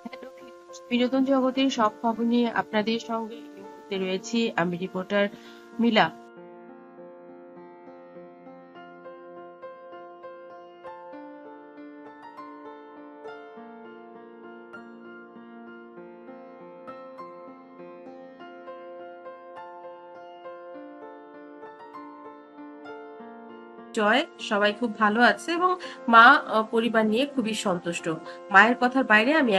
Hello viewers, বিনোদন জগতের সব খবর নিয়ে আপনাদের সঙ্গে এই মুহূর্তে রয়েছি আমি রিপোর্টার মিলা। জয়, সবাই খুব ভালো আছে এবং মা পরিবার নিয়ে খুবই সন্তুষ্ট। মায়ের কথার বাইরে আমি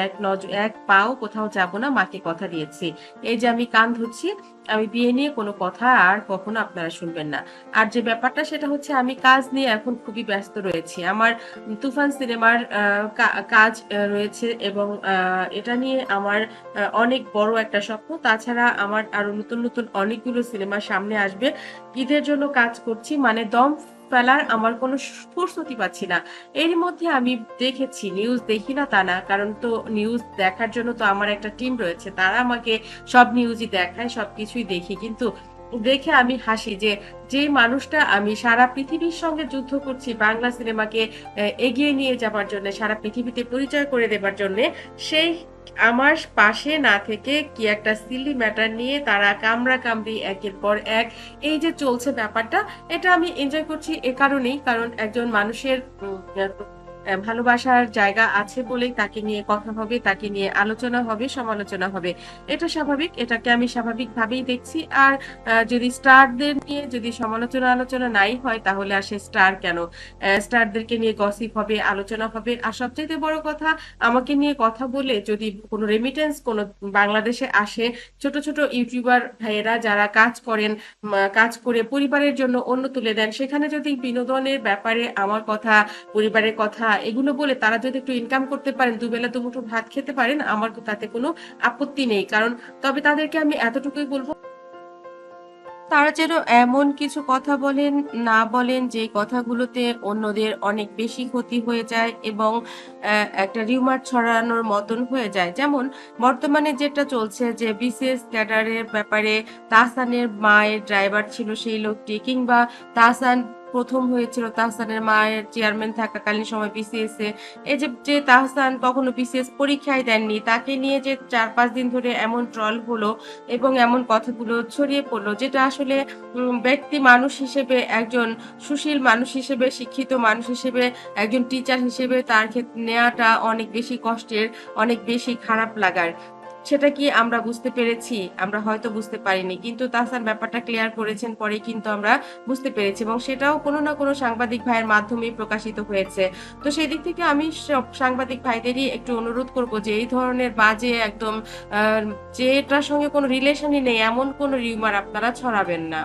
এক পাও কোথাও যাব না, মাকে কথা দিয়েছি। এই যে আমি কান ধরছি, আমি বিয়ে নিয়ে কোনো কথা আর কখনো আপনারা শুনবেন না। আর যে ব্যাপারটা সেটা হচ্ছে আমি কাজ নিয়ে এখন খুবই ব্যস্ত রয়েছি। আমার তুফান সিনেমার কাজ রয়েছে এবং এটা নিয়ে আমার অনেক বড় একটা স্বপ্ন। তাছাড়া আমার আরো নতুন নতুন অনেকগুলো সিনেমা সামনে আসবে। ঈদের জন্য কাজ করছি, মানে দম ফেলার আমার কোনো ফুরসতই পাচ্ছি না। এরই মধ্যে আমি দেখেছি, নিউজ দেখি না তা না, কারণ তো নিউজ দেখার জন্য তো আমার একটা টিম রয়েছে, তারা আমাকে সব নিউজই দেখায়, সবকিছুই দেখি। কিন্তু দেখে আমি হাসি যে যে মানুষটা আমি সারা পৃথিবীর সঙ্গে যুদ্ধ করছি বাংলা সিনেমাকে এগিয়ে নিয়ে যাবার জন্য, সারা পৃথিবীতে পরিচয় করে দেবার জন্য, সেই আমার পাশে না থেকে কি একটা সিলি ম্যাটার নিয়ে তারা কামড়া কামড়ি একের পর এক এই যে চলছে ব্যাপারটা, এটা আমি এনজয় করছি এ কারণেই, কারণ একজন মানুষের ভালোবাসার জায়গা আছে বলেই তাকে নিয়ে কথা হবে, তাকে নিয়ে আলোচনা হবে, সমালোচনা হবে। এটা স্বাভাবিক, এটাকে আমি স্বাভাবিকভাবেই দেখছি। আর যদি স্টারদের নিয়ে যদি সমালোচনা আলোচনা নাই হয় তাহলে আসে স্টার কেন? স্টারদেরকে নিয়ে গসিপ হবে, আলোচনা হবে। আর সবচেয়ে বড় কথা, আমাকে নিয়ে কথা বলে যদি কোনো রেমিটেন্স কোনো বাংলাদেশে আসে, ছোট ছোট ইউটিউবার ভাইয়েরা যারা কাজ করেন, কাজ করে পরিবারের জন্য অন্য তুলে দেন, সেখানে যদি বিনোদনের ব্যাপারে আমার কথা, পরিবারের কথা এগুলো বলে তারা যদি একটু ইনকাম করতে পারেন, দুবেলা দুমুঠো ভাত খেতে পারেন, আমার তো তাতে কোনো আপত্তি নেই। কারণ তবে তাদেরকে আমি এতটুকুই বলবো, তারা যেন এমন কিছু কথা বলেন, না বলেন যে কথাগুলোতে অন্যদের অনেক বেশি ক্ষতি হয়ে যায় এবং একটা রিউমার ছড়ানোর মতন হয়ে যায়। যেমন বর্তমানে যেটা চলছে যে বিসিএস ক্যাডারের ব্যাপারে তাহসানের মায়ের ড্রাইভার ছিল সেই লোকটি, কিংবা তাহসান প্রথম হয়েছিল তাহসানের মায়ের চেয়ারম্যান থাকাকালীন সময় বিসিএস এ, এই যে যে তাহসান কখনো বিসিএস পরীক্ষায় দেননি, তাকে নিয়ে যে 4-5 দিন ধরে এমন ট্রল হলো এবং এমন কথাগুলো ছড়িয়ে পড়লো, যেটা আসলে ব্যক্তি মানুষ হিসেবে, একজন সুশীল মানুষ হিসেবে, শিক্ষিত মানুষ হিসেবে, একজন টিচার হিসেবে তার ক্ষেত্রে নেওয়াটা অনেক বেশি কষ্টের, অনেক বেশি খারাপ লাগার। সেটা কি আমরা বুঝতে পেরেছি? আমরা হয়তো বুঝতে পারিনি, কিন্তু তাহসান ব্যাপারটা ক্লিয়ার করেছেন পরে কিন্তু আমরা বুঝতে পেরেছি এবং সেটাও কোনো না কোনো সাংবাদিক ভাইয়ের মাধ্যমেই প্রকাশিত হয়েছে। তো সেই দিক থেকে আমি সব সাংবাদিক ভাইদেরই একটু অনুরোধ করব যে এই ধরনের বাজে একদম যেটার সঙ্গে কোনো রিলেশনই নেই এমন কোনো রিউমার আপনারা ছড়াবেন না।